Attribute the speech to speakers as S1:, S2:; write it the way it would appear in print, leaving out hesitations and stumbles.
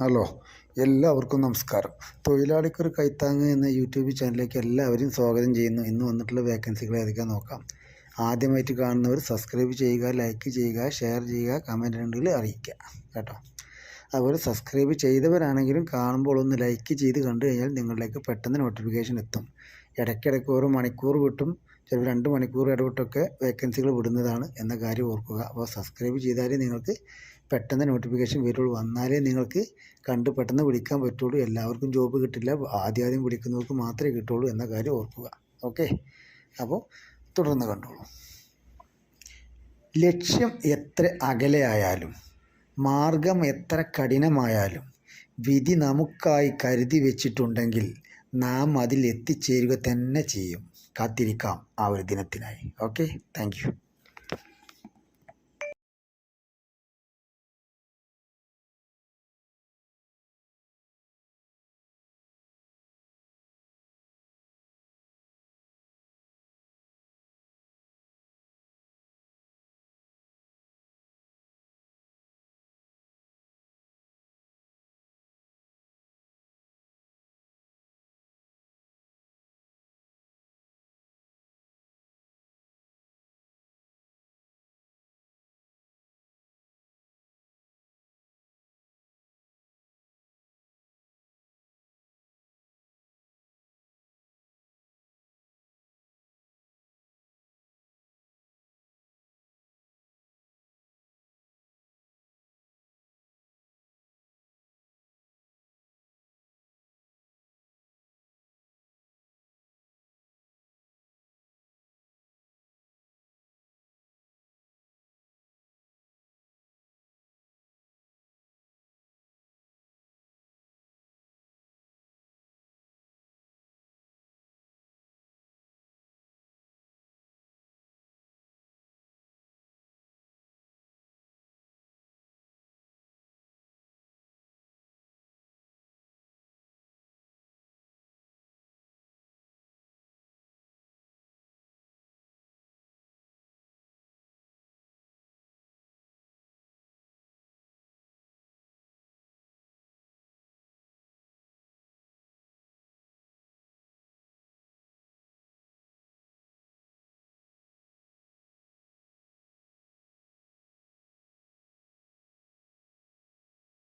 S1: Hello, എല്ലാവർക്കും നമസ്കാരം. തൊഴിലാളിക്കൊരു കൈത്താങ്ങ് എന്ന യൂട്യൂബ് ചാനലിലേക്ക് എല്ലാവരും സ്വാഗതം ചെയ്യുന്നു. ഇന്ന് വന്നിട്ടുള്ള വേക്കൻസികൾ ഏതൊക്കെയാണെന്ന് നോക്കാം. ആദ്യമായിട്ട് കാണുന്നവർ സബ്സ്ക്രൈബ് ചെയ്യുക, ലൈക്ക് ചെയ്യുക, ഷെയർ ചെയ്യുക, കമൻറ്റ് ഉണ്ടെങ്കിൽ അറിയിക്കുക കേട്ടോ. അതുപോലെ സബ്സ്ക്രൈബ് ചെയ്തവരാണെങ്കിലും കാണുമ്പോൾ ഒന്ന് ലൈക്ക് ചെയ്ത് കണ്ടു കഴിഞ്ഞാൽ നിങ്ങളിലേക്ക് പെട്ടെന്ന് നോട്ടിഫിക്കേഷൻ എത്തും. ഇടയ്ക്കിടയ്ക്ക് ഓരോ മണിക്കൂർ വിട്ടും ചിലപ്പോൾ 2 മണിക്കൂർ ഇടവിട്ടൊക്കെ വേക്കൻസികൾ വിടുന്നതാണ് എന്ന കാര്യം ഓർക്കുക. അപ്പോൾ സബ്സ്ക്രൈബ് ചെയ്താലേ നിങ്ങൾക്ക് പെട്ടെന്ന് നോട്ടിഫിക്കേഷൻ വരുള്ളൂ. വന്നാലേ നിങ്ങൾക്ക് കണ്ട് പെട്ടെന്ന് വിളിക്കാൻ പറ്റുള്ളൂ. എല്ലാവർക്കും ജോബ് കിട്ടില്ല, ആദ്യം വിളിക്കുന്നവർക്ക് മാത്രമേ കിട്ടുള്ളൂ എന്ന കാര്യം ഓർക്കുക. ഓക്കെ, അപ്പോൾ തുടർന്ന് കണ്ടോളൂ. ലക്ഷ്യം എത്ര അകലെയായാലും മാർഗം എത്ര കഠിനമായാലും വിധി നമുക്കായി കരുതി വെച്ചിട്ടുണ്ടെങ്കിൽ നാം അതിൽ എത്തിച്ചേരുക തന്നെ ചെയ്യും. കാത്തിരിക്കാം ആ ഒരു ദിനത്തിനായി. Okay, thank you.